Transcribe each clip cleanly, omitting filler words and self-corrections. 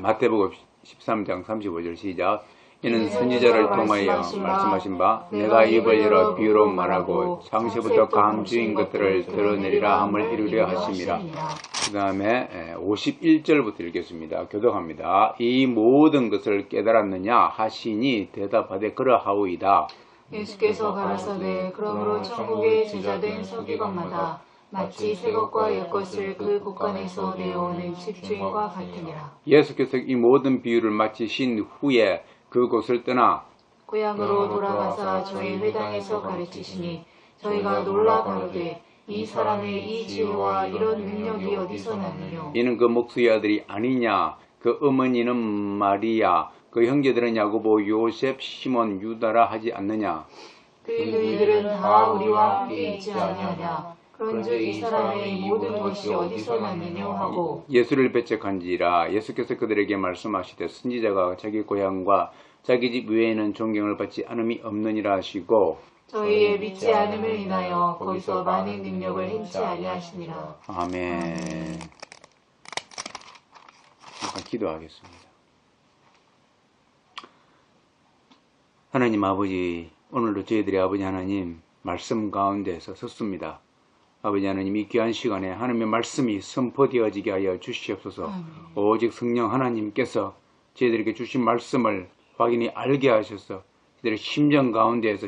마태복음 13장 35절 시작. 이는 선지자를 통하여 말씀하신 바 내가 입을 열어 비유로 말하고 창세부터 감추인 것들을 드러내리라 함을 이루려 하심이라. 그 다음에 51절부터 읽겠습니다. 교독합니다. 이 모든 것을 깨달았느냐 하시니 대답하되 그러하오이다. 예수께서 가라사대 그러므로 천국의 제자된 서기관마다 마치 새 것과 옛 것을 그 곳간에서 내어오는 집주인과 같으니라. 예수께서 이 모든 비유를 마치신 후에 그곳을 떠나 고향으로 돌아가사 저희 회당에서 가르치시니 저희가 놀라 가로되 이 사람의 이 지혜와 이런 능력이 어디서 났느냐. 이는 그 목수의 아들이 아니냐. 그 어머니는 마리아, 그 형제들은 야고보, 요셉, 시몬, 유다라 하지 않느냐. 그 너희들은 다 우리와 함께 있지 아니하냐. 그런즉 이 사람의 모든 것이 어디서 났느냐 하고 예수를 배척한지라. 예수께서 그들에게 말씀하시되 선지자가 자기 고향과 자기 집 외에는 존경을 받지 않음이 없느니라 하시고 저희의 믿지 않음을 인하여 거기서 많은 능력을 행치 아니하시니라. 아멘. 잠깐 기도하겠습니다. 하나님 아버지, 오늘도 저희들의 아버지 하나님 말씀 가운데서 섰습니다. 아버지 하나님, 이 귀한 시간에 하나님의 말씀이 선포되어지게 하여 주시옵소서. 오직 성령 하나님께서 저희들에게 주신 말씀을 확인히 알게 하셔서 저희들의 심령 가운데에서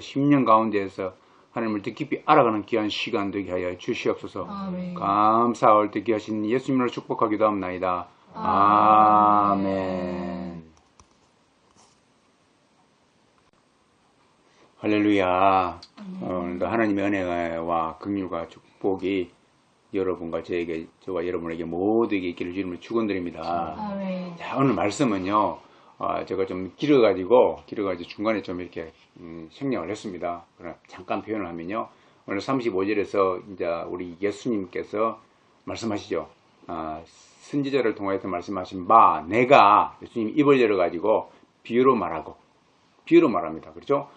하나님을 더 깊이 알아가는 귀한 시간 되게 하여 주시옵소서. 아멘. 감사할 때 귀하신 예수님으로 축복하기도 합나이다. 아멘. 할렐루야. 오늘도 하나님의 은혜와 긍휼과 축복이 여러분과 저와 여러분에게 모두에게 있기를 주님을 축원드립니다. 아멘. 자, 오늘 말씀은요, 제가 좀 길어가지고 중간에 좀 이렇게 생략을 했습니다. 그러나 잠깐 표현을 하면요, 오늘 35절에서 이제 우리 예수님께서 말씀하시죠. 선지자를 통해서 말씀하신 바 내가 예수님 입을 열어가지고 비유로 말합니다. 그렇죠?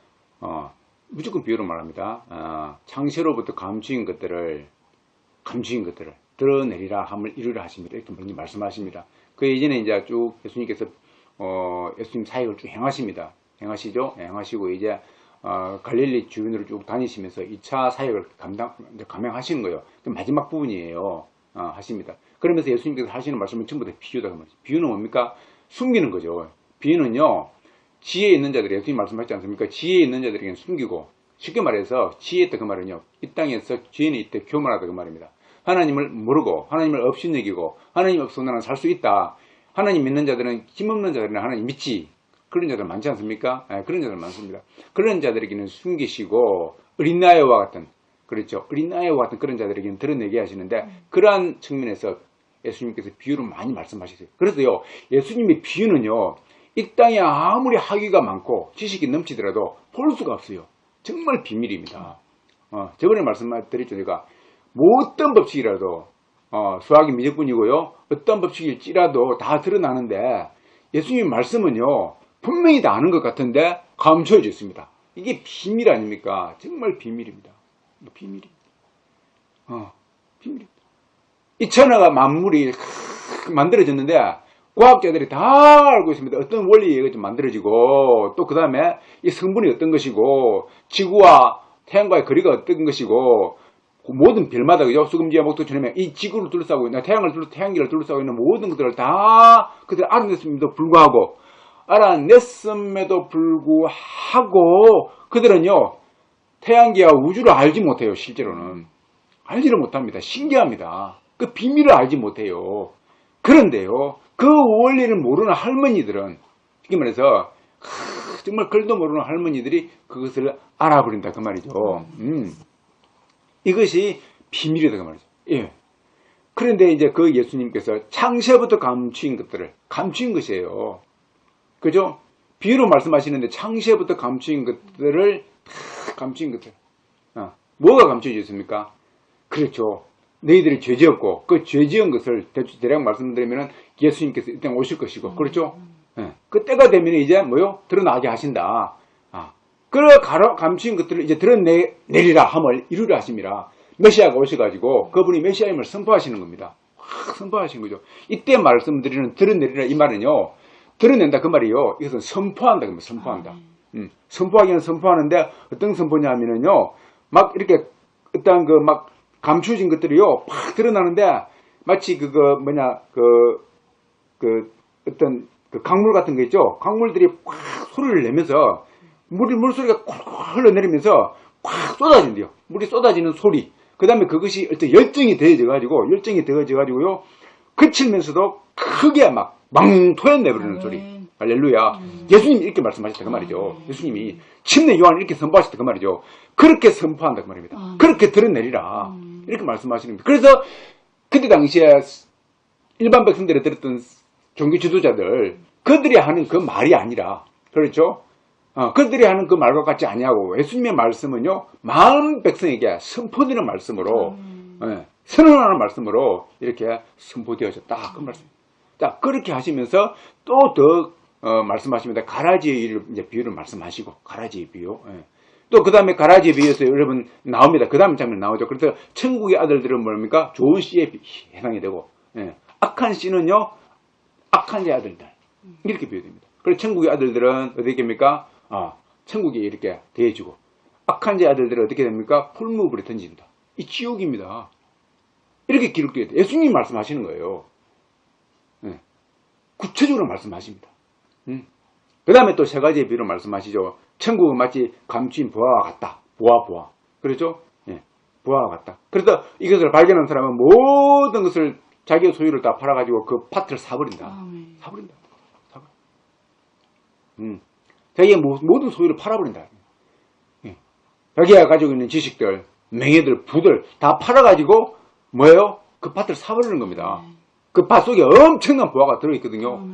무조건 비유로 말합니다. 창세로부터 감추인 것들을 드러내리라 함을 이루라 하십니다. 이렇게 먼저 말씀하십니다. 그 예전에 이제 쭉 예수님께서 예수님 사역을 쭉 행하시고 이제 갈릴리 주변으로 쭉 다니시면서 2차 사역을 감행하시는 거예요. 그 마지막 부분이에요. 하십니다. 그러면서 예수님께서 하시는 말씀은 전부 다 비유다. 비유는 뭡니까? 숨기는 거죠. 비유는요, 지혜 있는 자들이, 예수님 말씀하셨지 않습니까? 지혜 있는 자들에게는 숨기고, 쉽게 말해서 지혜 있다 그 말은요, 이 땅에서 지혜는 있다 교만하다 그 말입니다. 하나님을 모르고 하나님을 없이 여기고 하나님 없어서 나는 살 수 있다. 하나님 믿는 자들은, 힘없는 자들은 하나님 믿지. 그런 자들 많지 않습니까? 그런 자들 많습니다. 그런 자들에게는 숨기시고 어린 아이와 같은, 그렇죠, 어린 아이와 같은 그런 자들에게는 드러내게 하시는데, 그러한 측면에서 예수님께서 비유를 많이 말씀하셨어요. 그래서요, 예수님의 비유는요, 이 땅에 아무리 학위가 많고 지식이 넘치더라도 볼 수가 없어요. 정말 비밀입니다. 저번에 말씀드렸죠. 제가 뭐 어떤 법칙이라도 수학이 미적분이고요, 어떤 법칙일지라도 다 드러나는데 예수님 말씀은요, 분명히 다 아는 것 같은데 감춰져 있습니다. 이게 비밀 아닙니까? 정말 비밀입니다. 비밀입니다. 비밀입니다. 이 천하가 만물이 만들어졌는데 과학자들이 다 알고 있습니다. 어떤 원리에 좀 만들어지고, 또 그 다음에 이 성분이 어떤 것이고, 지구와 태양과의 거리가 어떤 것이고, 모든 별마다, 그죠? 수금지와 목토처럼 이 지구를 둘러싸고 있는, 태양계를 둘러싸고 있는 모든 것들을 다 그들 알아냈음에도 불구하고, 그들은요, 태양계와 우주를 알지 못해요, 실제로는. 알지를 못합니다. 신기합니다. 그 비밀을 알지 못해요. 그런데요, 그 원리를 모르는 할머니들은, 쉽게 말해서 정말 글도 모르는 할머니들이 그것을 알아버린다 그 말이죠. 이것이 비밀이다 그 말이죠. 예. 그런데 이제 그 예수님께서 창세부터 감추인 것이에요. 그죠? 비유로 말씀하시는데 창세부터 감추인 것들. 뭐가 감춰져 있습니까? 그렇죠. 너희들이 죄지었고, 그 죄지은 것을 대략 말씀드리면 예수님께서 이 땅에 오실 것이고, 그렇죠? 그 때가 되면 이제 드러나게 하신다. 그 감추인 것들을 이제 드러내리라 함을 이루려 하심이라. 메시아가 오셔가지고 그분이 메시아임을 선포하시는 겁니다. 선포하신 거죠. 이때 말씀드리는 드러내리라 이 말은요. 드러낸다 그 말이요. 이것은 선포한다 그 말, 선포한다. 선포하기는 선포하는데 어떤 선포냐 하면은요. 막 이렇게 어떤 그 막 감추어진 것들이요. 팍 드러나는데 마치 그거 뭐냐 그 어떤 그 강물 같은 거 있죠. 강물들이 팍 소리를 내면서 물소리가 콱 흘러내리면서 팍 쏟아진대요. 물이 쏟아지는 소리. 그 다음에 그것이 어떤 열정이 되어져가지고요. 그치면서도 크게 막 망토해 내버리는 소리. 할렐루야. 예수님이 이렇게 말씀하셨다 그 말이죠. 예수님이 침례 요한을 이렇게 선포하셨다 그 말이죠. 그렇게 선포한다 그 말입니다. 그렇게 드러내리라. 이렇게 말씀하시는 겁니다. 그래서 그때 당시에 일반 백성들이 들었던 종교 지도자들 그들이 하는 그 말이 아니라 그렇죠? 그들이 하는 그 말과 같지 아니하고 예수님의 말씀은요 마음 백성에게 선포되는 말씀으로 선언하는 말씀으로 이렇게 선포되어졌다 그 말씀. 자 그렇게 하시면서 또 더 말씀하십니다. 가라지의 비유를 말씀하시고 가라지의 비유. 또 그 다음에 가라지의 비유에서 여러분 나옵니다. 그 다음 장면 나오죠. 그래서 천국의 아들들은 뭡니까? 좋은 씨에 해당이 되고 악한 씨는요 악한 자 아들들 이렇게 비유됩니다. 그래서 천국의 아들들은 어떻게 됩니까? 천국이 이렇게 대해주고 악한 자 아들들은 어떻게 됩니까? 풀무불에 던진다. 이 지옥입니다. 이렇게 기록되어 있다. 예수님이 말씀하시는 거예요. 구체적으로 말씀하십니다. 그 다음에 또 세 가지의 비유를 말씀하시죠. 천국은 마치 감추인 부하와 같다. 부하. 그렇죠? 부하와 같다. 그래서 이것을 발견한 사람은 모든 것을 자기의 소유를 다 팔아가지고 그 밭을 사버린다. 사버린다. 자기의 모든 소유를 팔아버린다. 자기가 가지고 있는 지식들, 명예들, 부들 다 팔아가지고 뭐예요? 그 밭을 사버리는 겁니다. 그 밭 속에 엄청난 부하가 들어있거든요.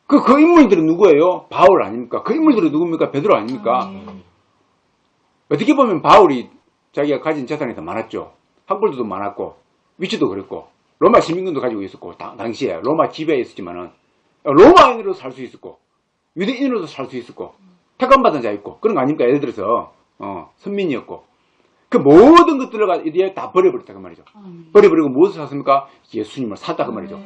그 인물들은 누구예요? 바울 아닙니까? 그 인물들은 누굽니까? 베드로 아닙니까? 어떻게 보면 바울이 자기가 가진 재산이 더 많았죠. 학벌도 많았고 위치도 그랬고 로마 시민권도 가지고 있었고 당시에 로마 지배에 있었지만은 로마인으로 살 수 있었고 유대인으로도 살 수 있었고 택함받은 자 있고 그런 거 아닙니까? 예를 들어서 선민이었고 그 모든 것들을 이제 다 버려버렸다 그 말이죠. 버려버리고 무엇을 샀습니까? 예수님을 샀다 그 말이죠.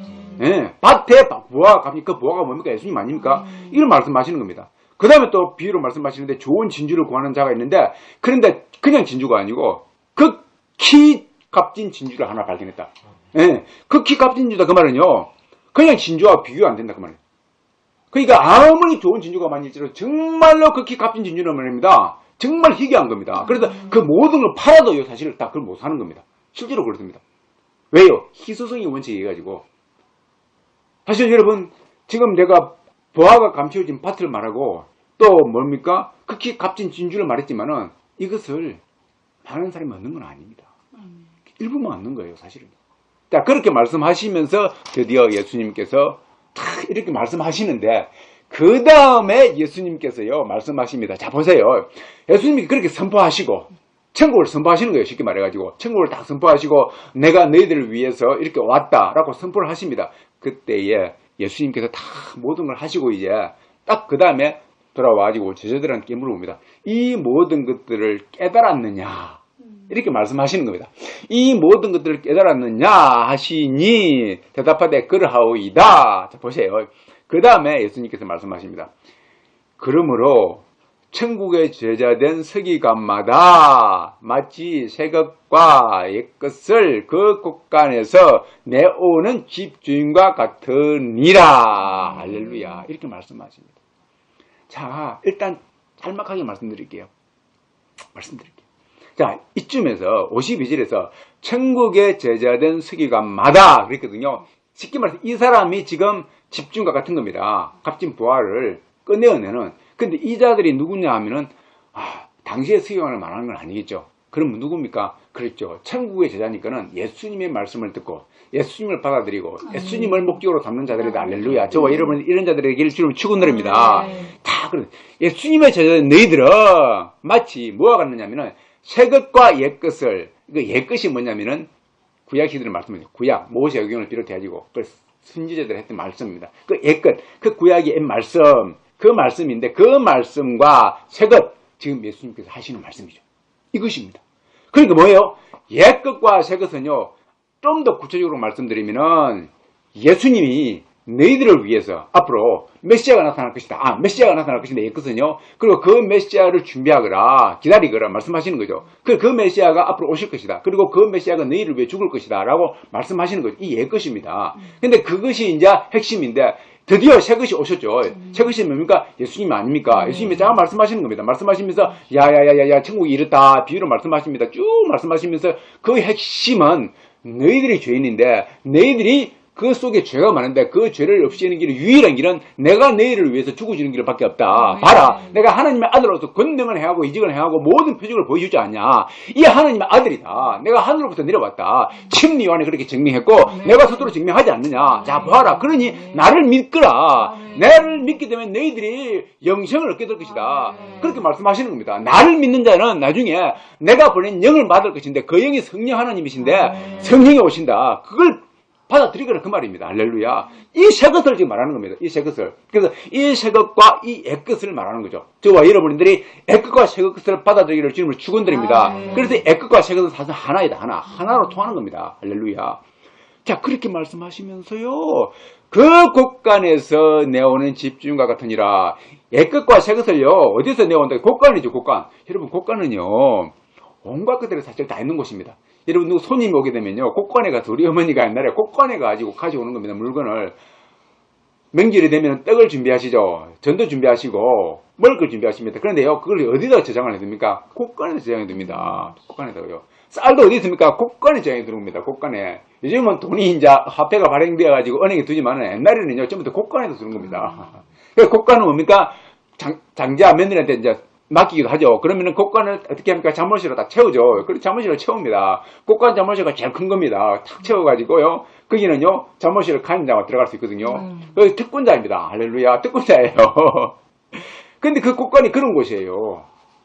밭에 부하가 갑니까? 그 부하가 뭡니까? 예수님 아닙니까? 이걸 말씀하시는 겁니다. 그 다음에 또 비유로 말씀하시는데 좋은 진주를 구하는 자가 있는데 그런데 그냥 진주가 아니고 극히 값진 진주를 하나 발견했다. 극히 값진 진주다 그 말은요 그냥 진주와 비교 안 된다 그 말이에요. 그러니까 아무리 좋은 진주가 많을지라도 정말로 극히 값진 진주는 말입니다. 정말 희귀한 겁니다. 그래서 그 모든 걸 팔아도요 사실 다 그걸 못 사는 겁니다. 실제로 그렇습니다. 왜요? 희소성이 원칙이 가지고 사실 여러분 지금 내가 부하가 감추어진 밭을 말하고 또 뭡니까? 극히 값진 진주를 말했지만은 이것을 많은 사람이 얻는 건 아닙니다. 일부만 얻는 거예요 사실은. 자 그렇게 말씀하시면서 드디어 예수님께서 탁 이렇게 말씀하시는데 그 다음에 예수님께서요 말씀하십니다. 자 보세요. 예수님이 그렇게 선포하시고 천국을 선포하시는 거예요. 쉽게 말해가지고 천국을 딱 선포하시고 내가 너희들을 위해서 이렇게 왔다라고 선포를 하십니다. 그때에 예수님께서 다 모든 걸 하시고 이제 딱 그 다음에 돌아와가지고 제자들한테 물어봅니다. 이 모든 것들을 깨달았느냐 이렇게 말씀하시는 겁니다. 이 모든 것들을 깨달았느냐 하시니 대답하되 그러하오이다. 자 보세요. 그 다음에 예수님께서 말씀하십니다. 그러므로 천국의 제자된 서기관마다 마치 새것과 옛것을 그 곳간에서 내오는 집주인과 같으니라. 할렐루야. 이렇게 말씀하십니다. 자, 일단 짤막하게 말씀드릴게요. 자, 이쯤에서 52절에서 천국의 제자된 서기관마다 그랬거든요. 쉽게 말해서 이 사람이 지금 집중과 같은 겁니다. 값진 부하를 꺼내어내는. 근데 이 자들이 누구냐 하면은 당시의 서기관을 말하는 건 아니겠죠. 그럼 누굽니까? 그랬죠. 천국의 제자니까는 예수님의 말씀을 듣고 예수님을 받아들이고 예수님을 목적으로 담는 자들이다. 할렐루야. 저와 여러분 이런 자들에게 주로 축원드립니다. 다 그런 예수님의 제자는 너희들은 마치 뭐와 같느냐면은 새것과 옛것을 그 옛것이 뭐냐면은 구약 시대를 말씀드려요. 구약 모세의경을 비롯해가지고 그 선지자들 했던 말씀입니다. 그 옛것 그 구약의 옛 말씀 그 말씀인데 그 말씀과 새것 지금 예수님께서 하시는 말씀이죠. 이것입니다. 그러니까 뭐예요? 옛것과 새것은요 좀 더 구체적으로 말씀드리면은 예수님이 너희들을 위해서 앞으로 메시아가 나타날 것이다. 메시아가 나타날 것인데 있거든요. 그리고 그 메시아를 준비하거라, 기다리거라 말씀하시는 거죠. 그 메시아가 앞으로 오실 것이다. 그리고 그 메시아가 너희를 위해 죽을 것이다. 라고 말씀하시는 거죠. 이 것입니다. 근데 그것이 이제 핵심인데 드디어 새 것이 오셨죠. 새 것이 뭡니까? 예수님 아닙니까? 예수님이 쫙 말씀하시는 겁니다. 말씀하시면서 야야야야야 천국이 이렇다 비유로 말씀하십니다. 쭉 말씀하시면서 그 핵심은 너희들이 죄인인데 너희들이 그 속에 죄가 많은데 그 죄를 없애는 길은 유일한 길은 내가 너희를 위해서 죽어주는 길밖에 없다. 봐라, 내가 하나님의 아들로서 권능을 행하고 이직을 행하고 모든 표적을 보여주지 않냐. 이 하나님의 아들이다. 내가 하늘로부터 내려왔다. 침례 요한이 그렇게 증명했고 내가 스스로 증명하지 않느냐. 자, 봐라. 그러니 나를 믿거라. 나를 믿기 때문에 너희들이 영생을 얻게 될 것이다. 그렇게 말씀하시는 겁니다. 나를 믿는 자는 나중에 내가 보낸 영을 받을 것인데 그 영이 성령 하나님이신데 성령이 오신다. 그걸 받아들이거나 그 말입니다. 할렐루야. 이 새 것을 지금 말하는 겁니다. 이 새 것을. 그래서 이 새 것과 이 옛것을 말하는 거죠. 저와 여러분들이 옛것과 새 것을 받아들이기를 주님을 축원드립니다. 그래서 옛것과 새 것은 사실 하나이다. 하나로 통하는 겁니다. 할렐루야. 자, 그렇게 말씀하시면서요. 그 곳간에서 내오는 집중과 같으니라. 옛것과 새 것을요. 어디서 내온다? 곳간이죠. 곳간. 여러분, 곳간은요. 온갖 것들이 사실 다 있는 곳입니다. 여러분, 누구 손님이 오게 되면요, 곳간에 가서 우리 어머니가 옛날에 곳간에 가져오는 겁니다. 물건을. 명절이 되면 떡을 준비하시죠. 전도 준비하시고 먹을 걸 준비하십니다. 그런데요, 그걸 어디다 저장을 해둡니까? 곳간에 저장해 둡니다. 곳간에다가요. 쌀도 어디 있습니까? 곳간에 저장해 두는 곳간에. 요즘은 돈이 이제 화폐가 발행되어가지고 은행에 두지만 옛날에는요, 전부 다 곳간에서 두는 겁니다. 곳간은 뭡니까? 장자 며느리한테 이제 맡기기도 하죠. 그러면은 곳간을 어떻게 합니까? 잠옷으로 다 채우죠. 그래서 잠옷으로 채웁니다. 곳간 잠옷이가 제일 큰 겁니다. 탁 채워가지고요. 거기는요, 잠옷으로 가임자가 들어갈 수 있거든요. 그 특권자입니다. 할렐루야. 특권자예요. 근데 그 곳간이 그런 곳이에요.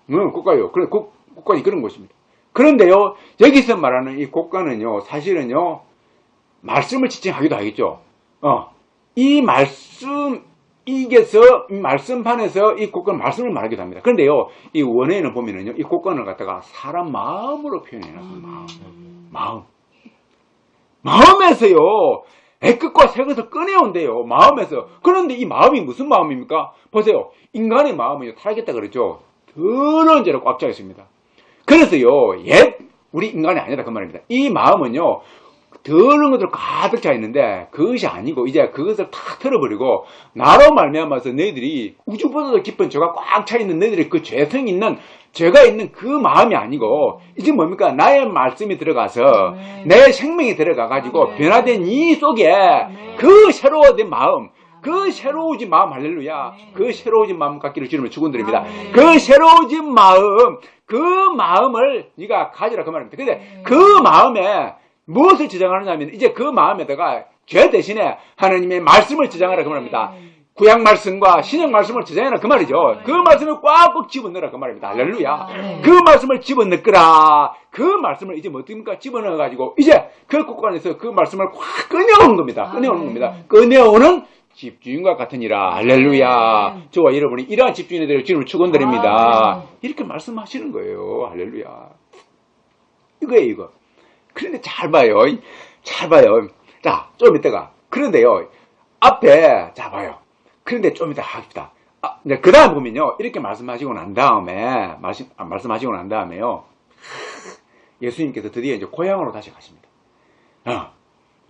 곳간이요. 그래, 곳간이 그런 곳입니다. 그런데요, 여기서 말하는 이 곳간은요, 사실은요, 말씀을 지칭하기도 하겠죠. 이 말씀판에서 이 곳간 말씀을 말하기도 합니다. 그런데요, 이 원어에는 보면은요, 이 곳간을 갖다가 사람 마음으로 표현해놨습니다. 마음에서요, 애끝과 새것을 꺼내온대요. 마음에서. 그런데 이 마음이 무슨 마음입니까? 보세요. 인간의 마음은요, 타락했다 그랬죠. 더러운 죄로 꽉 차 있습니다. 그래서요, 우리 인간이 아니다 그 말입니다. 이 마음은요, 더러운 것들 가득 차 있는데 그것이 아니고 이제 그것을 탁 털어버리고 나로 말미암아서 너희들이 우주보다도 깊은 죄가 꽉 차 있는 너희들이 그 죄성 있는 죄가 있는 그 마음이 아니고 이제 뭡니까? 나의 말씀이 들어가서 내 생명이 들어가 가지고 변화된 이 속에 그 새로워진 마음, 그 새로워진 마음, 할렐루야. 그 새로워진 마음 갖기를 주님을 축원드립니다. 그 새로워진 마음, 그 마음을 네가 가지라 그 말입니다. 근데 그 마음에 무엇을 저장하느냐 하면 이제 그 마음에다가 죄 대신에 하나님의 말씀을 저장하라 그 말입니다. 구약 말씀과 신약 말씀을 저장하라 그 말이죠. 그 말씀을 꽉꽉 집어넣으라 그 말입니다. 할렐루야. 그 말씀을 집어넣거라. 그 말씀을 이제 뭐 어떻습니까? 집어넣어가지고 이제 그 곳간에서 그 말씀을 확 꺼내오는 겁니다. 꺼내오는 겁니다. 꺼내오는 집주인과 같으니라. 할렐루야. 저와 여러분이 이러한 집주인에 대해 주님을 축원드립니다. 이렇게 말씀하시는 거예요. 할렐루야. 이거예요, 이거. 그런데 잘 봐요. 자, 좀 이따가. 그런데요, 앞에, 자, 봐요. 그런데 좀 이따 합시다. 그 다음 보면요, 이렇게 말씀하시고 난 다음에요, 예수님께서 드디어 이제 고향으로 다시 가십니다.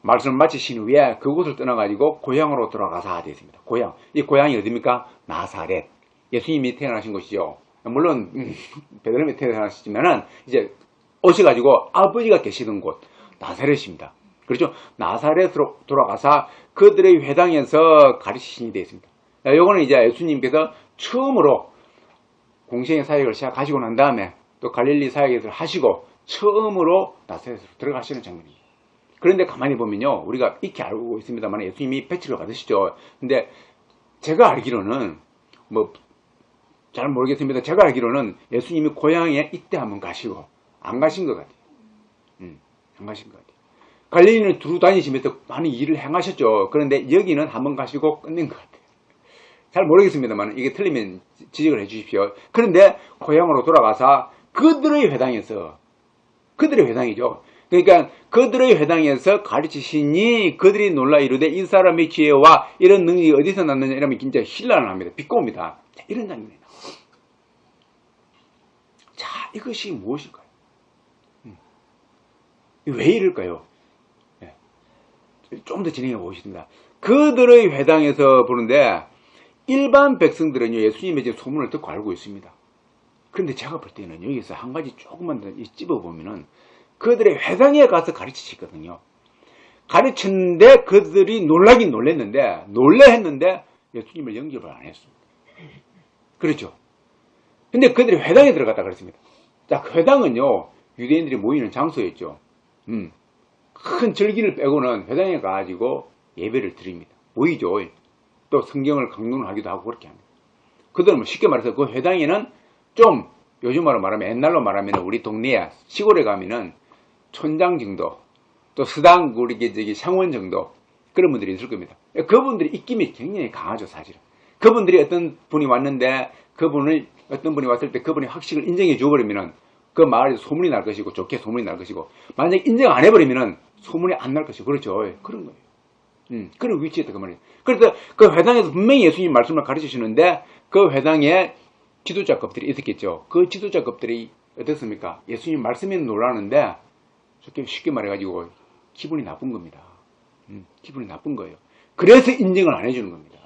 말씀을 마치신 후에 그곳을 떠나가지고 고향으로 돌아가사 되어 있습니다. 고향. 이 고향이 어디입니까? 나사렛. 예수님이 태어나신 곳이죠. 물론, 베들레헴에 태어나셨지만은, 이제, 오셔가지고 아버지가 계시던 곳 나사렛입니다. 그렇죠? 나사렛으로 돌아가서 그들의 회당에서 가르치신이 되어 있습니다. 요거는 이제 예수님께서 처음으로 공생의 사역을 시작하시고 난 다음에 또 갈릴리 사역을 하시고 처음으로 나사렛으로 들어가시는 장면입니다. 그런데 가만히 보면요, 우리가 익히 알고 있습니다만 예수님이 배치를 받으시죠. 근데 제가 알기로는 잘 모르겠습니다. 제가 알기로는 예수님이 고향에 이때 한번 가시고 안 가신 것 같아요. 안 가신 것 같아요. 갈릴리는 두루 다니시면서 많은 일을 행하셨죠. 그런데 여기는 한번 가시고 끝낸 것 같아요. 잘 모르겠습니다만 이게 틀리면 지적을 해 주십시오. 그런데 고향으로 돌아가서 그들의 회당이죠. 그러니까 그들의 회당에서 가르치시니 그들이 놀라 이르되 이 사람의 지혜와 이런 능력이 어디서 났느냐 이러면 진짜 신란을 합니다. 비꼬입니다. 자, 이런 장면이 나와요. 자, 이것이 무엇일까요? 왜 이럴까요? 네. 좀 더 진행해 보겠습니다. 그들의 회당에서 보는데 일반 백성들은요, 예수님의 지금 소문을 듣고 알고 있습니다. 그런데 제가 볼 때는 여기서 한 가지 조금만 더 찝어보면은 그들의 회당에 가서 가르치시거든요. 가르쳤는데 그들이 놀라긴 놀래했는데 예수님을 영접을 안 했습니다. 그렇죠? 근데 그들이 회당에 들어갔다 그랬습니다. 자, 회당은요, 유대인들이 모이는 장소였죠. 큰 절기를 빼고는 회당에 가가지고 예배를 드립니다. 모이죠. 또 성경을 강론을 하기도 하고 그렇게 합니다. 그들은 쉽게 말해서 그 회당에는 좀 요즘으로 말하면 옛날로 말하면 우리 동네에 시골에 가면은 촌장 정도 또 수당 우리 저기 상원 정도 그런 분들이 있을 겁니다. 그분들이 입김이 굉장히 강하죠 사실은. 그분들이 어떤 분이 왔는데 어떤 분이 왔을 때 그분이 학식을 인정해 줘버리면은 그 마을에서 소문이 날 것이고 좋게 소문이 날 것이고 만약에 인정 안 해버리면은 소문이 안 날 것이고 그렇죠. 그런 거예요. 그런 위치였다 그 말이에요. 그래서 그 회당에서 분명히 예수님 말씀을 가르치시는데 그 회당에 지도자급들이 있었겠죠. 그 지도자급들이 어떻습니까? 예수님 말씀에 놀라는데 쉽게 말해가지고 기분이 나쁜 겁니다. 기분이 나쁜 거예요. 그래서 인정을 안 해주는 겁니다.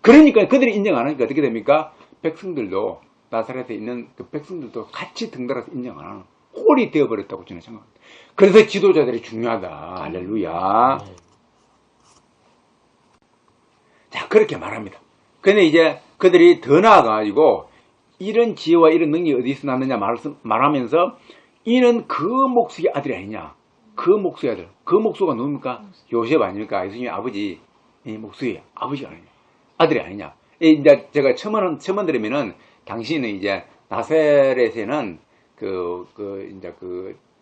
그러니까 그들이 인정 안 하니까 어떻게 됩니까? 백성들도 나사렛에 있는 그 백성들도 같이 등달아서 인정 안 하는 홀이 되어버렸다고 저는 생각합니다. 그래서 지도자들이 중요하다. 할렐루야. 자, 그렇게 말합니다. 근데 이제 그들이 더 나아가가지고 이런 지혜와 이런 능력이 어디서 났느냐 말하면서 이는 그 목수의 아들이 아니냐. 그 목수의 아들. 그 목수가 누굽니까? 요셉 아닙니까? 예수님의 아버지. 목수의 아버지가 아니냐. 아들이 아니냐. 이제 제가 첨언 드리면은 당시는 이제 나사렛에는 이제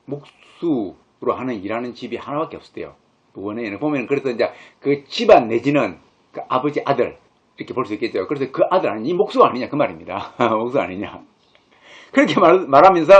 목수로 일하는 집이 하나밖에 없었대요. 원에는 보면 그래서 이제 그 집안 내지는 그 아버지 아들 이렇게 볼 수 있겠죠. 그래서 그 아들 아니냐, 이 목수가 아니냐 그 말입니다. 목수 아니냐. 그렇게 말하면서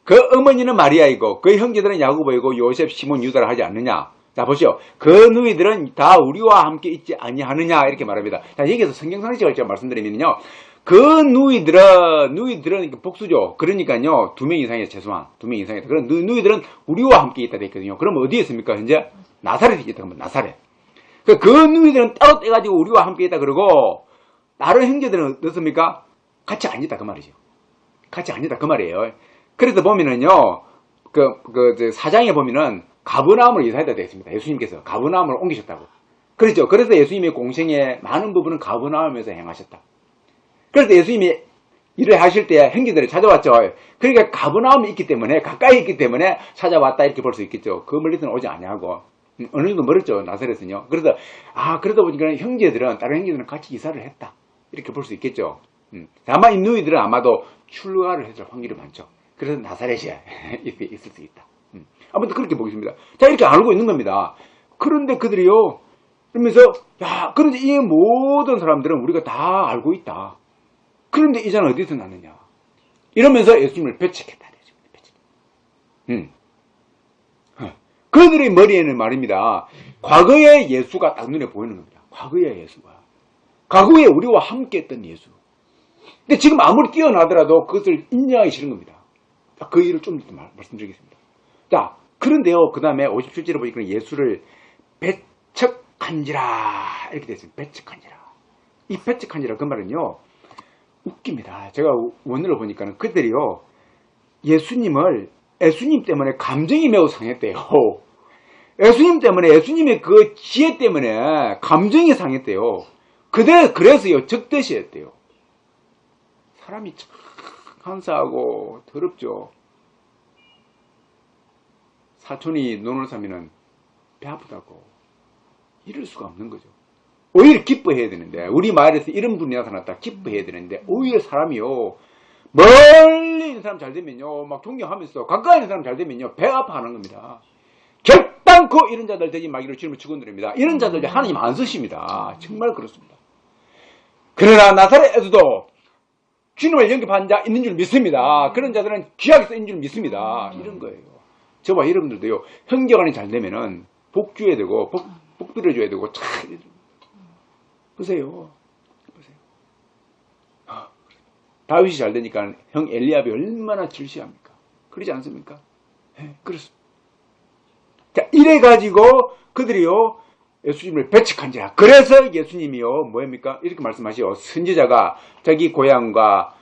그 어머니는 마리아이고 그 형제들은 야고보이고 요셉, 시몬, 유다라 하지 않느냐. 자 보시오. 그 누이들은 다 우리와 함께 있지 아니하느냐 이렇게 말합니다. 자 여기서 성경상식을 제가 말씀드리면요. 그 누이들은 복수죠. 그러니까요 2명 이상이에요. 최소한 2명 이상이에요. 그런 누이들은 우리와 함께 있다 됐거든요. 그럼 어디에 있습니까? 현재 나사렛에 있다 그러면 나사렛. 그 누이들은 따로 떼가지고 우리와 함께 있다 그러고 다른 형제들은 어떻습니까? 같이 안 있다 그 말이죠. 같이 안 있다 그 말이에요. 그래서 보면은요 사장에 보면은 가버나움으로 이사했다 되어 있습니다. 예수님께서 가버나움으로 옮기셨다고. 그렇죠. 그래서 예수님의 공생의 많은 부분은 가버나움에서 행하셨다. 그래서 예수님이 일을 하실 때 형제들을 찾아왔죠. 그러니까 가버나움이 있기 때문에 가까이 있기 때문에 찾아왔다 이렇게 볼 수 있겠죠. 그 멀리서는 오지 아니하고 어느 정도 멀었죠. 나사렛은요. 그래서 그러다 보니까 다른 형제들은 같이 이사를 했다 이렇게 볼 수 있겠죠. 아마 이 누이들은 아마도 출가를 했을 확률이 많죠. 그래서 나사렛에 있을 수 있다. 아무튼 그렇게 보겠습니다. 자 이렇게 알고 있는 겁니다. 그런데 그들이요. 그러면서 그런데 이 모든 사람들은 우리가 다 알고 있다. 그런데 이자는 어디서 났느냐. 이러면서 예수님을 배척했다. 그들의 머리에는 말입니다. 과거의 예수가 딱 눈에 보이는 겁니다. 과거의 예수가. 과거에 우리와 함께 했던 예수. 근데 지금 아무리 뛰어나더라도 그것을 인정하기 싫은 겁니다. 그 일을 좀 더 말씀드리겠습니다. 자, 그런데요, 그 다음에 57절에 보니까 예수를 배척한지라 이렇게 되어 있습니다. 배척한지라. 이 배척한지라 그 말은요 웃깁니다. 제가 원어를 보니까는 그들이요 예수님 때문에 감정이 매우 상했대요. 예수님 때문에 예수님의 그 지혜 때문에 감정이 상했대요. 그래서요 적대시 했대요. 사람이 참 간사하고 더럽죠. 사촌이 논을 사면은 배 아프다고 이럴 수가 없는 거죠. 오히려 기뻐해야 되는데 우리 마을에서 이런 분이 나타났다 기뻐해야 되는데 오히려 사람이요 멀리 있는 사람 잘 되면요 막 존경하면서 가까이 있는 사람 잘 되면요 배 아파하는 겁니다. 결단코 이런 자들 되지 마기를 주님을 축원드립니다. 이런 자들 하나님 안 쓰십니다. 정말 그렇습니다. 그러나 나사렛에서도 주님을 영접한 자 있는 줄 믿습니다. 그런 자들은 귀하게 쓰인 줄 믿습니다. 이런 거예요. 저와 여러분들도요, 형제간이 잘 되면은 복 줘야 되고, 복 빌어줘야 되고, 참. 보세요. 다윗이 잘 되니까 형 엘리압이 얼마나 질시합니까? 그러지 않습니까? 네, 그렇습니다. 자, 이래가지고 그들이요, 예수님을 배척한지라. 그래서 예수님이요, 뭐입니까? 이렇게 말씀하시오. 선지자가 자기 고향과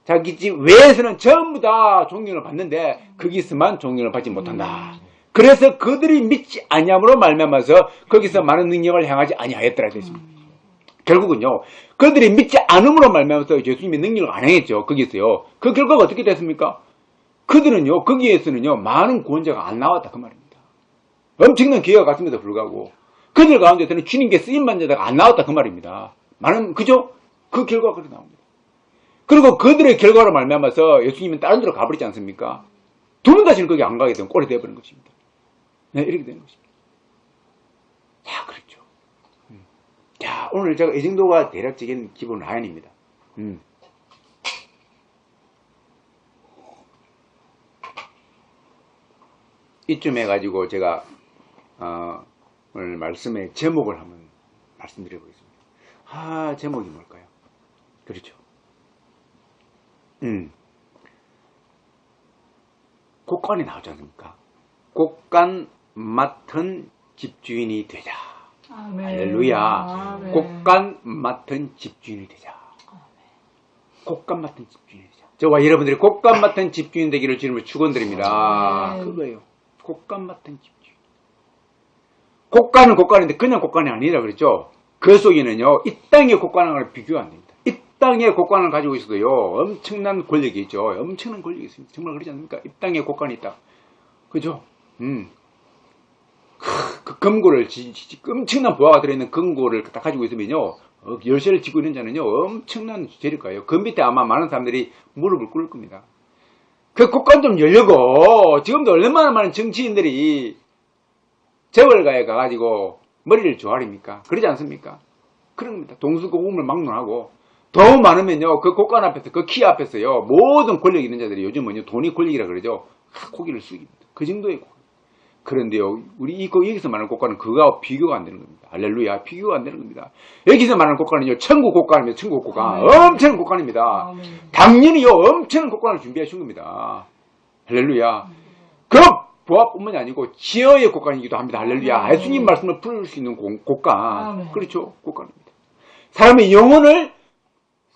자기 집 외에서는 전부 다 존경을 받는데 거기서만 존경을 받지 못한다. 그래서 그들이 믿지 아니함으로 말미암아서 거기서 많은 능력을 행하지 아니하였더라 됐습니다. 결국은요, 그들이 믿지 않음으로 말미암아서 예수님이 능력을 안 행했죠. 거기서요. 그 결과가 어떻게 됐습니까? 그들은요, 거기에서는요, 많은 구원자가 안 나왔다 그 말입니다. 엄청난 기회가 갔음에도 불구하고 그들 가운데서는 주님께 쓰임받는 자가 안 나왔다 그 말입니다. 많은, 그죠? 그 결과가 그렇게 나옵니다. 그리고 그들의 결과로 말미암아서 예수님은 다른 데로 가버리지 않습니까? 두 번 다시는 거기 안 가게 되면 꼴이 되어버린 것입니다. 네, 이렇게 되는 것입니다. 자, 그렇죠. 자, 오늘 제가 이 정도가 대략적인 기본 라인입니다. 이쯤 해가지고 제가 오늘 말씀의 제목을 한번 말씀드려 보겠습니다. 제목이 뭘까요? 그렇죠. 곡간이 나오지 않습니까? 곡간 맡은 집주인이 되자. 아멘. 할렐루야. 아멘. 곡간 맡은 집주인이 되자. 곡간 맡은 집주인이 되자. 저와 여러분들이 곡간 맡은 집주인 되기를 주님을 축원드립니다. 아멘. 그거예요. 곡간 맡은 집주인. 곡간은 곡간인데 그냥 곡간이 아니라 그랬죠. 그 속에는요, 이 땅의 곡간을 비교가 안 됩니다. 이 땅의 곡간을 가지고 있어도요, 엄청난 권력이 있죠. 엄청난 권력이 있습니다. 정말 그러지 않습니까? 이 땅에 곡간이 있다. 그죠? 그 금고를, 엄청난 보화가 들어있는 금고를 딱 가지고 있으면요, 열쇠를 쥐고 있는 자는요, 엄청난 재력가예요. 그 밑에 아마 많은 사람들이 무릎을 꿇을 겁니다. 그 곡간 좀 열려고, 지금도 얼마나 많은 정치인들이 재벌가에 가가지고 머리를 조아립니까? 그러지 않습니까? 그런 겁니다. 동서고금을 막론하고, 더 많으면요, 그 곡간 앞에서, 그 키 앞에서요, 모든 권력 있는 자들이 요즘은요, 돈이 권력이라 그러죠. 고기를 숙입니다. 그 정도의 곡. 그런데요, 우리 여기서 말하는 곡간은 그거와 비교가 안 되는 겁니다. 할렐루야, 비교가 안 되는 겁니다. 여기서 말하는 곡간은요, 천국 곡간입니다. 천국 곡간. 엄청난 곡간입니다. 당연히요, 엄청난 곡간을 준비해 준 겁니다. 할렐루야. 그 보아뿐만이 아니고 지어의 곡간이기도 합니다. 할렐루야. 예수님 말씀을 풀을 수 있는 곡간. 그렇죠, 곡간입니다. 사람의 영혼을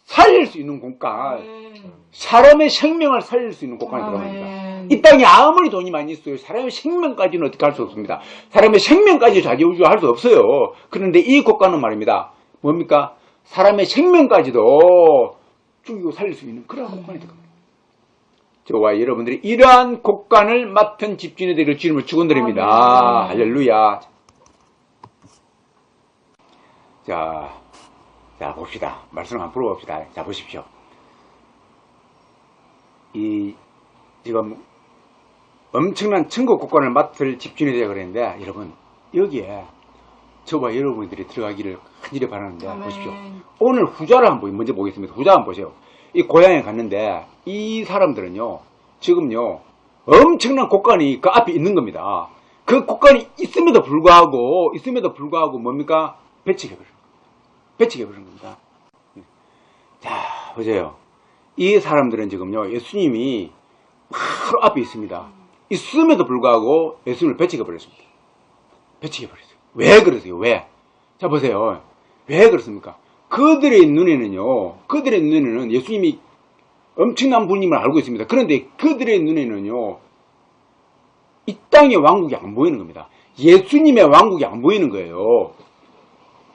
살릴 수 있는 곡간. 사람의 생명을 살릴 수 있는 곡간이 들어갑니다. 이 땅에 아무리 돈이 많이 있어요. 사람의 생명까지는 어떻게 할 수 없습니다. 사람의 생명까지 좌지우지할 수 없어요. 그런데 이 곡간은 말입니다. 뭡니까? 사람의 생명까지도 죽이고 살릴 수 있는 그런 곡간이 들어갑니다. 저와 여러분들이 이러한 곡간을 맡은 집주인이 되기를 주님을 축원드립니다. 할렐루야. 자, 봅시다. 말씀을 한번 풀어봅시다. 자, 보십시오. 지금 엄청난 천국 곡간을 맡을 집주인이 되어 그랬는데, 여러분, 여기에 저와 여러분들이 들어가기를 간절히 바라는데, 보십시오. 오늘 후자를 한번 먼저 보겠습니다. 후자 한번 보세요. 이 고향에 갔는데, 이 사람들은요, 지금요, 엄청난 곡간이 그 앞에 있는 겁니다. 그 곡간이 있음에도 불구하고 뭡니까? 배척해버린 겁니다. 자, 보세요. 이 사람들은 지금요, 예수님이 바로 앞에 있습니다. 있음에도 불구하고 예수님을 배척해버렸습니다. 배척해버렸어요. 왜 그러세요? 왜? 자, 보세요. 왜 그렇습니까? 그들의 눈에는 예수님이 엄청난 분임을 알고 있습니다. 그런데 그들의 눈에는요, 이 땅의 왕국이 안 보이는 겁니다. 예수님의 왕국이 안 보이는 거예요.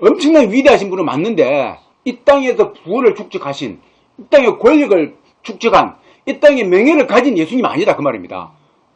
엄청난 위대하신 분은 맞는데, 이 땅에서 부활을 축적하신, 이 땅의 권력을 축적한, 이 땅의 명예를 가진 예수님이 아니다 그 말입니다.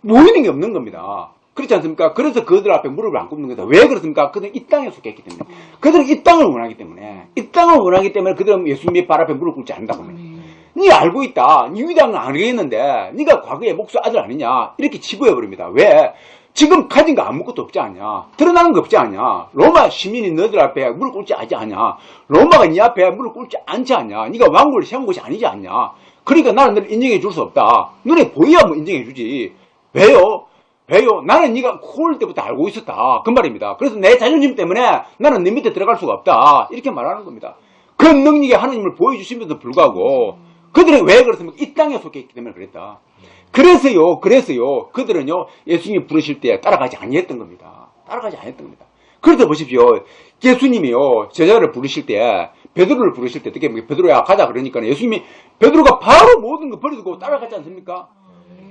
보이는 게 없는 겁니다. 그렇지 않습니까? 그래서 그들 앞에 무릎을 안 꿇는 거다. 왜 그렇습니까? 그들은 이 땅에 속했기 때문에. 그들은 이 땅을 원하기 때문에 그들은 예수님의 발 앞에 무릎 꿇지 않는다고 합니다. 네 알고 있다. 네 위대한 건 알겠는데 네가 과거에 목수 아들 아니냐? 이렇게 치부해버립니다. 왜? 지금 가진 거 아무것도 없지 않냐? 드러나는 거 없지 않냐? 로마 시민이 너희들 앞에 무릎 꿇지 않냐? 로마가 네 앞에 무릎 꿇지 않지 않냐? 네가 왕국을 세운 것이 아니지 않냐? 그러니까 나는 너를 인정해 줄 수 없다. 눈에 보여야 뭐 인정해 주지. 왜요? 왜요? 나는 네가 코올 때부터 알고 있었다. 그 말입니다. 그래서 내 자존심 때문에 나는 네 밑에 들어갈 수가 없다. 이렇게 말하는 겁니다. 그 능력이 하나님을 보여주심에도 불구하고 그들은 왜 그렇습니까? 이 땅에 속해 있기 때문에 그랬다. 그래서요. 그들은요. 예수님이 부르실 때 따라가지 아니했던 겁니다. 따라가지 아니했던 겁니다. 그래서 보십시오. 예수님이요. 제자를 부르실 때 베드로를 부르실 때 어떻게 베드로야 가자 그러니까 예수님이 베드로가 바로 모든 거 버려두고 따라갔지 않습니까?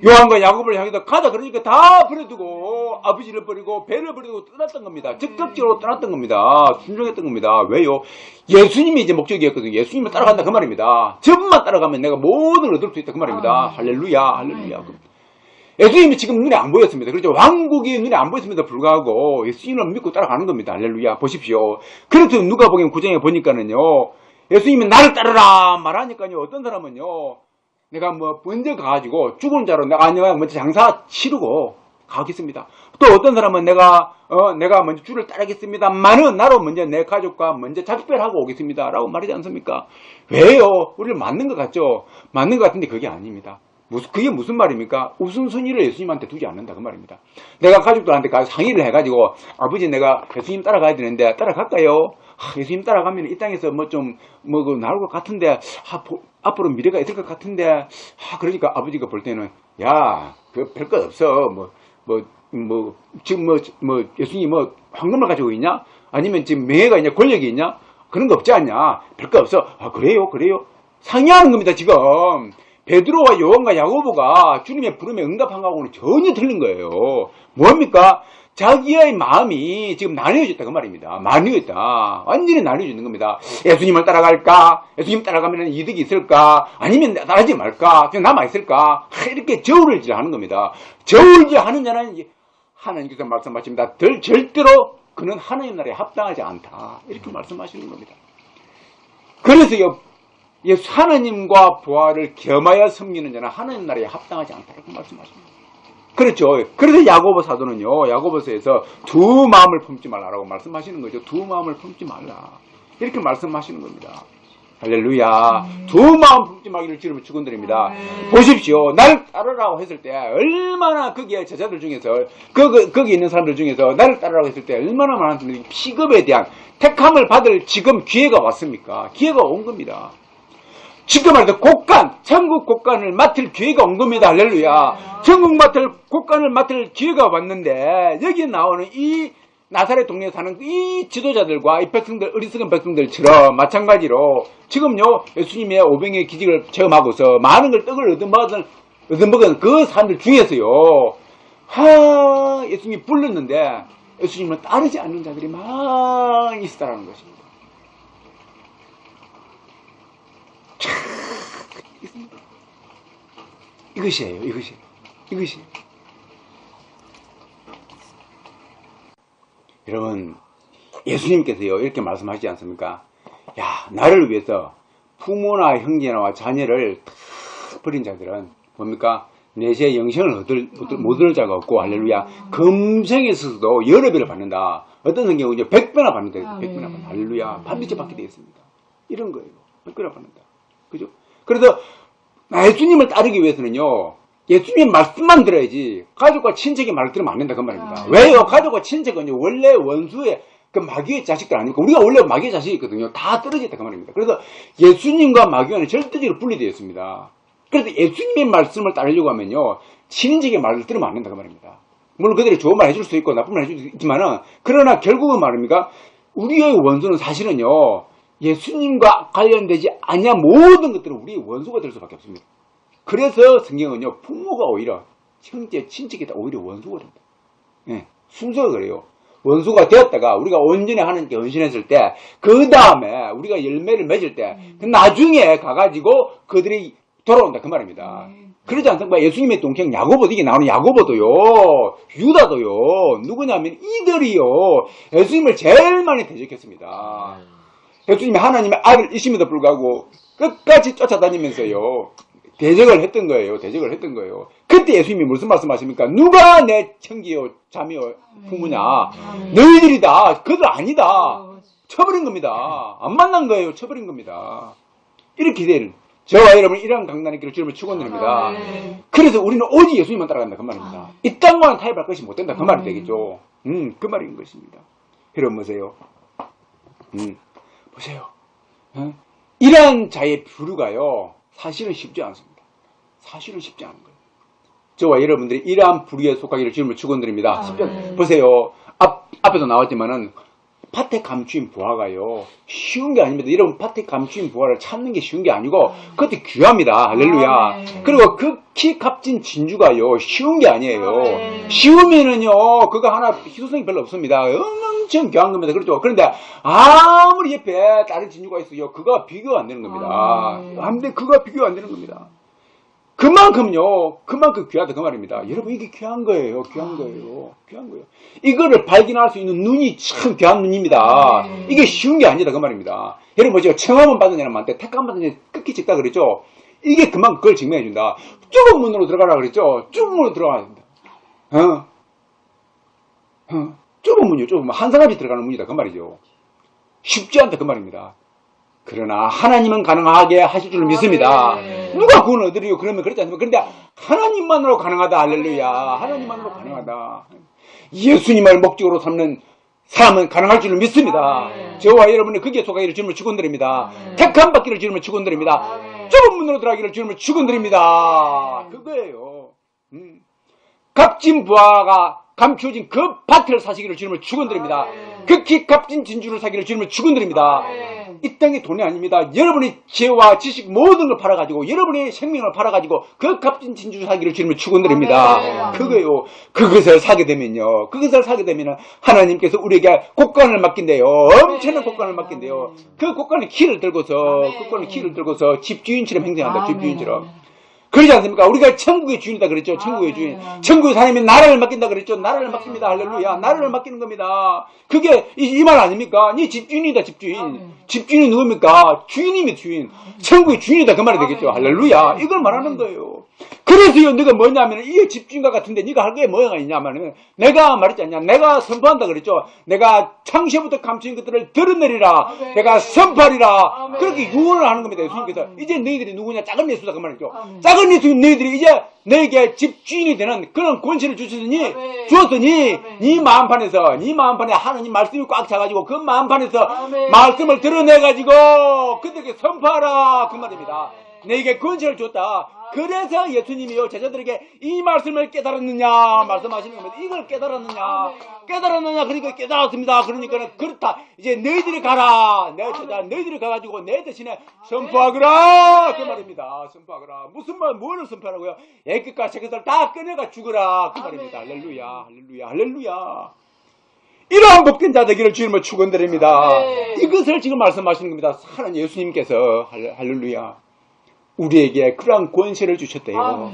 요한과 야곱을 향해서 가자 그러니까 다 버려두고 아버지를 버리고 배를 버리고 떠났던 겁니다. 적극적으로 떠났던 겁니다. 순종했던 겁니다. 왜요? 예수님이 이제 목적이었거든요. 예수님을 따라간다 그 말입니다. 저분만 따라가면 내가 모든 걸 얻을 수 있다 그 말입니다. 할렐루야 할렐루야. 예수님이 지금 눈에 안 보였습니다. 그렇죠? 왕국이 눈에 안 보였음에도 불구하고 예수님을 믿고 따라가는 겁니다. 할렐루야. 보십시오. 그래서 누가복음 9장에 보니까는요. 예수님이 나를 따르라 말하니까요. 어떤 사람은요. 내가 뭐 먼저 가가지고 죽은 자로 내가 먼저 장사 치르고 가겠습니다. 또 어떤 사람은 내가 먼저 주를 따르겠습니다만은 나로 먼저 내 가족과 먼저 작별하고 오겠습니다라고 말하지 않습니까? 왜요? 우리를 맞는 것 같죠? 맞는 것 같은데 그게 아닙니다. 그게 무슨 말입니까? 우선순위를 예수님한테 두지 않는다 그 말입니다. 내가 가족들한테 상의를 해가지고 아버지 내가 예수님 따라가야 되는데 따라갈까요? 예수님 따라가면 이 땅에서 나올 것 같은데 앞으로 미래가 있을 것 같은데 그러니까 아버지가 볼 때는 야 그 별것 없어 지금 예수님 황금을 가지고 있냐? 아니면 지금 명예가 있냐? 권력이 있냐? 그런 거 없지 않냐? 별것 없어. 그래요 상의하는 겁니다 지금. 베드로와 요한과 야고보가 주님의 부름에 응답한 거하고는 전혀 틀린 거예요. 뭡니까? 자기의 마음이 지금 나뉘어졌다 그 말입니다. 나뉘어졌다. 완전히 나뉘어지는 겁니다. 예수님을 따라갈까? 예수님 따라가면 이득이 있을까? 아니면 따라하지 말까? 그냥 남아있을까? 이렇게 저울질하는 겁니다. 저울질하는 자는 하나님께서 말씀하십니다. 절대로 그는 하나님 나라에 합당하지 않다. 이렇게 말씀하시는 겁니다. 그래서요. 하나님과 부하를 겸하여 섬기는 자는 하나님 나라에 합당하지 않다. 이렇게 말씀하십니다. 그렇죠. 그래서 야고보 사도는요. 야고보서에서 두 마음을 품지 말라라고 말씀하시는 거죠. 두 마음을 품지 말라. 이렇게 말씀하시는 겁니다. 할렐루야. 두 마음 품지 말기를 주님을 축원드립니다. 보십시오. 나를 따르라고 했을 때 얼마나 거기에 제자들 중에서 거기 있는 사람들 중에서 나를 따르라고 했을 때 얼마나 많은 분들이 피급에 대한 택함을 받을 지금 기회가 왔습니까? 기회가 온 겁니다. 지금 말해서 천국 곡간을 맡을 기회가 온 겁니다. 할렐루야. 천국 곡간을 맡을 기회가 왔는데 여기에 나오는 이 나사렛 동네에 사는 이 지도자들과 이 백성들, 어리석은 백성들처럼 마찬가지로 지금요 예수님의 오병의 기직을 체험하고서 많은 걸 떡을 얻어먹은 그 사람들 중에서요 예수님이 불렀는데 예수님을 따르지 않는 자들이 많이 있었다는 것입니다. 이것이에요. 여러분, 예수님께서요, 이렇게 말씀하시지 않습니까? 야, 나를 위해서 부모나 형제나 자녀를 다 버린 자들은 뭡니까? 내세 영생을 못 얻을 자가 없고, 할렐루야. 금생에서도 여러 배를 받는다. 어떤 성경은 이제 100배나 받는다. 100배나 받는다. 할렐루야. 반드시 받게 되어 있습니다. 이런 거예요. 100배나 받는다. 그죠? 그래서 예수님을 따르기 위해서는요. 예수님의 말씀만 들어야지 가족과 친척의 말을 들으면 안 된다 그 말입니다. 왜요? 가족과 친척은 원래 원수의 그 마귀의 자식들 아닙니까? 우리가 원래 마귀의 자식이거든요. 다 떨어졌다 그 말입니다. 그래서 예수님과 마귀와는 절대적으로 분리되어 있습니다. 그래서 예수님의 말씀을 따르려고 하면요. 친인척의 말을 들으면 안 된다 그 말입니다. 물론 그들이 좋은 말 해줄 수 있고 나쁜 말 해줄 수 있지만은 그러나 결국은 말입니까? 우리의 원수는 사실은요. 예수님과 관련되지 않냐 모든 것들은 우리의 원수가 될 수밖에 없습니다. 그래서 성경은요 부모가 오히려 형제 친척이 오히려 원수가 된다. 예, 순서가 그래요. 원수가 되었다가 우리가 온전히 하나님께 헌신했을 때 그 다음에 우리가 열매를 맺을 때 그 나중에 가가지고 그들이 돌아온다 그 말입니다. 그러지 않습니까? 예수님의 동생 야고보도 이게 나오는 야고보도요 유다도요 누구냐면 이들이요 예수님을 제일 많이 대적했습니다. 예수님이 하나님의 아들이심에도 불구하고 끝까지 쫓아다니면서요. 대적을 했던 거예요. 그때 예수님이 무슨 말씀하십니까? 누가 내 형제요, 자매요, 부모냐? 너희들이다. 그들 아니다. 쳐버린 겁니다. 안 만난 거예요. 쳐버린 겁니다. 이렇게 된 저와 여러분 이러한 강단의 길을 주님을 축원드립니다. 그래서 우리는 오직 예수님만 따라간다 그 말입니다. 이 땅과는 타협할 것이 못 된다 그 말이 되겠죠. 그 말인 것입니다. 여러분 보세요. 보세요. 이러한 자의 부류가요 사실은 쉽지 않습니다. 사실은 쉽지 않은 거예요. 저와 여러분들이 이러한 부류에 속하기를 주님을 축원드립니다. 보세요. 앞에도 나왔지만은 밭에 감추인 부하가요 쉬운 게 아닙니다. 여러분 밭에 감추인 부하를 찾는 게 쉬운 게 아니고 그것도 귀합니다. 할렐루야. 그리고 극히 값진 진주가요 쉬운 게 아니에요. 쉬우면은요 그거 하나 희소성이 별로 없습니다. 엄청 귀한 겁니다. 그렇죠. 그런데 아무리 옆에 다른 진주가 있어요 그거 비교가 안 되는 겁니다. 근데 그거 비교가 안 되는 겁니다. 그만큼 귀하다 그 말입니다. 여러분 이게 귀한 거예요. 귀한 거예요. 귀한 거예요. 이거를 발견할 수 있는 눈이 참 귀한 눈입니다. 이게 쉬운 게 아니다 그 말입니다. 여러분 뭐죠? 청함은 받은 사람한테 택함 받은 사람한테 끝이 적다 그랬죠. 이게 그만큼 그걸 증명해 준다. 좁은 문으로 들어가라 그랬죠. 좁은 문으로 들어가야 된다. 좁은 문이요. 좁은 문. 한 사람이 들어가는 문이다 그 말이죠. 쉽지 않다 그 말입니다. 그러나 하나님은 가능하게 하실 줄 믿습니다. 누가 구원 얻으리요? 그러면 그렇지 않습니까? 그런데 하나님만으로 가능하다. 할렐루야. 하나님만으로 가능하다. 예수님을 목적으로 삼는 사람은 가능할 줄 믿습니다. 저와 여러분이 거기에 속하기를 주님을 축원드립니다. 택함 받기를 주님을 축원드립니다. 좁은 문으로 들어가기를 주님을 축원드립니다. 그거예요. 값진 부하가 감추어진 그 밭을 사시기를 주님을 축원드립니다. 극히 값진 진주를 사기를 주님을 축원드립니다. 이 땅이 돈이 아닙니다. 여러분의 지혜와 지식 모든 걸 팔아가지고 여러분의 생명을 팔아가지고 그 값진 진주 사기를 주님을 축원드립니다. 그거요. 그것을 사게 되면요. 그것을 사게 되면 하나님께서 우리에게 곡간을 맡긴대요. 엄청난 곡간을 맡긴대요. 그 곡간의 키를 들고서 집주인처럼 행동한다. 집주인처럼. 그러지 않습니까? 우리가 천국의 주인이다 그랬죠. 천국의 주인. 천국의 하나님이 나라를 맡긴다 그랬죠. 나라를 맡깁니다. 할렐루야. 나라를 맡기는 겁니다. 그게 이 말 아닙니까? 네 집주인이다 집주인. 집주인이 누굽니까? 주인이면 주인. 천국의 주인이다 그 말이 되겠죠. 할렐루야. 이걸 말하는 거예요. 그래서요 네가 뭐냐면 이 집주인과 같은데 네가 할 게 뭐가 있냐면은 내가 말했지 않냐. 내가 선포한다 그랬죠. 내가 창세부터 감추인 것들을 드러내리라. 내가 선포하리라. 그렇게 유언을 하는 겁니다. 예수님께서. 이제 너희들이 누구냐? 작은 예수다 그 말이죠. 작은 예수님 너희들이 이제 너에게 집주인이 되는 그런 권세를 주었으니 네 마음판에 하나님 말씀이 꽉 차가지고 그 마음판에서 말씀을 드러내가지고 그들에게 선포하라 그 말입니다. 너에게 권세를 줬다. 그래서 예수님이요 제자들에게 이 말씀을 깨달았느냐 말씀하시는 겁니다. 이걸 깨달았느냐 그러니까 깨달았습니다. 그러니까 그렇다. 이제 너희들이 가라. 내 제자 너희들이 가가지고 내 대신에 선포하거라 그 말입니다. 선포하거라. 무슨 말 뭐를 선포하라고요? 애끝과 새끝을 다 꺼내가 죽어라 그 말입니다. 할렐루야 할렐루야 할렐루야. 이러한 복된 자 되기를 주님을 축원드립니다. 이것을 지금 말씀하시는 겁니다. 하나님 예수님께서 할렐루야. 우리에게 그러한 권세를 주셨대요.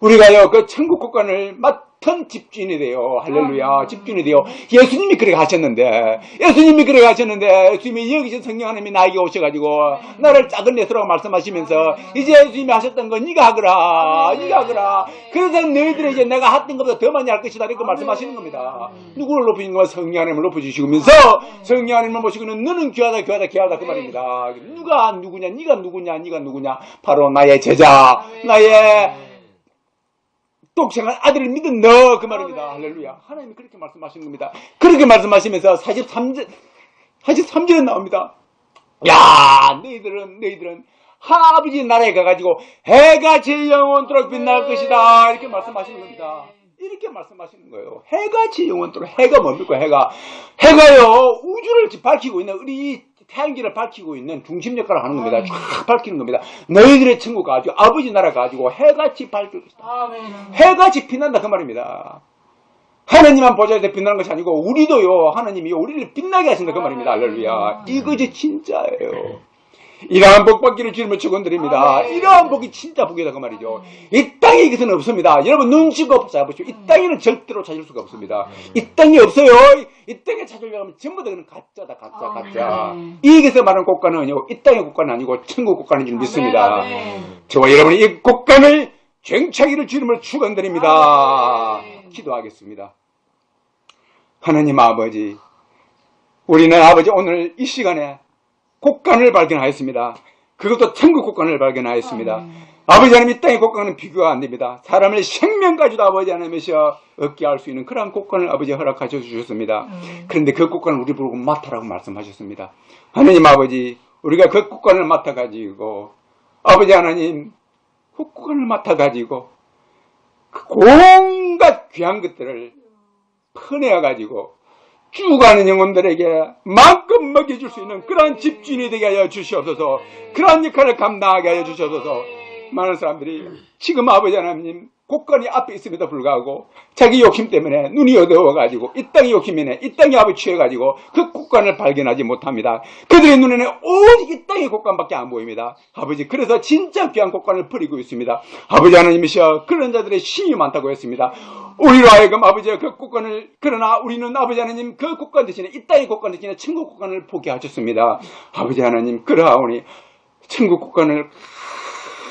우리가요, 그 천국 국간을 맡은 집주인이 돼요. 할렐루야. 집주인이 돼요. 예수님이 그렇게 하셨는데, 예수님이 여기서 성령 하나님이 나에게 오셔가지고, 나를 작은 예수라고 말씀하시면서, 이제 예수님이 하셨던 거, 네가 하거라. 그래서 너희들이 이제 내가 했던 것보다 더 많이 할 것이다. 이렇게 말씀하시는 겁니다. 누구를 높이는 거야? 성령 하나님을 높여주시면서, 성령 하나님을 모시고는 너는 귀하다 그 말입니다. 네가 누구냐? 바로 나의 제자, 나의 독생한 아들을 믿은 너 그 말입니다. 할렐루야. 하나님이 그렇게 말씀하시는 겁니다. 그렇게 말씀하시면서 43절에 나옵니다. 야, 너희들은 아버지 나라에 가가지고 해같이 영원토록 빛날 것이다. 이렇게 말씀하시는 겁니다. 이렇게 말씀하시는 거예요. 해같이 영원토록. 해가 뭡니까? 해가요 우주를 밝히고 있는 우리 태양계를 밝히고 있는 중심 역할을 하는 겁니다. 쫙 밝히는 겁니다. 너희들의 천국 가지고 아버지 나라 가지고 해같이 밝힐 것이다. 해같이 빛난다 그 말입니다. 하나님만 보좌에서 빛나는 것이 아니고 우리도요 하나님이요 우리를 빛나게 하신다 그 말입니다. 할렐루야. 이것이 진짜예요. 이러한 복 받기를 주님을 축원드립니다. 이러한 복이 진짜 복이다 그 말이죠. 이 땅에 이것은 없습니다. 여러분 눈치껏 잡으십시오. 이 땅에는 절대로 찾을 수가 없습니다. 이 땅에 없어요. 이 땅에 찾으려고 하면 전부 다 그는 가짜다. 가짜. 이것에서 말하는 곡간은요 이 땅의 곡간은 아니고 천국 곡간인 줄 믿습니다. 저와 여러분이 이 곡간을 쟁취하기를 주님을 축원드립니다. 기도하겠습니다. 하나님 아버지, 우리는 아버지 오늘 이 시간에 곡간을 발견하였습니다. 그것도 천국 국권을 발견하였습니다. 아버지 하나님 이 땅의 국권은 비교가 안 됩니다. 사람의 생명까지도 아버지 하나님이셔 얻게 할 수 있는 그러한 국권을 아버지 허락하셔 주셨습니다. 그런데 그 국권을 우리 보고 맡으라고 말씀하셨습니다. 하나님 아버지, 우리가 그 국권을 맡아가지고 아버지 하나님 그 국권을 맡아가지고 그 온갖 귀한 것들을 퍼내어가지고 죽어가는 영혼들에게 마음껏 먹여줄 수 있는 그러한 집주인이 되게 하여 주시옵소서. 그러한 역할을 감당하게 하여 주시옵소서. 많은 사람들이 지금 아버지 하나님 국권이 앞에 있음에도 불구하고 자기 욕심 때문에 눈이 어두워가지고 이 땅의 욕심이네, 이 땅의 아버지 취해가지고 그 국권을 발견하지 못합니다. 그들의 눈에는 오직 이 땅의 국권밖에 안 보입니다. 아버지, 그래서 진짜 귀한 국권을 버리고 있습니다. 아버지 하나님이시여 그런 자들의 힘이 많다고 했습니다. 우리로 하여금 아버지의 그 국권을, 그러나 우리는 아버지 하나님 그 국권 대신에 이 땅의 국권 대신에 천국 국권을 포기하셨습니다. 아버지 하나님 그러하오니 천국 국권을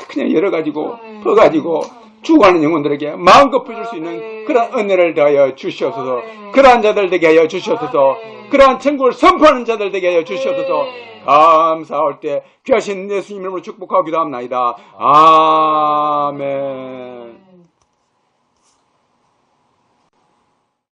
그냥 열어가지고 퍼가지고 죽어가는 영혼들에게 마음껏 퍼줄 수 있는 그러한 은혜를 더하여 주시옵소서. 그러한 자들 되게 하여 주시옵소서. 그러한 천국을 선포하는 자들 되게 하여 주시옵소서. 감사할 때 귀하신 예수님 이름으로 축복하기도 합니다.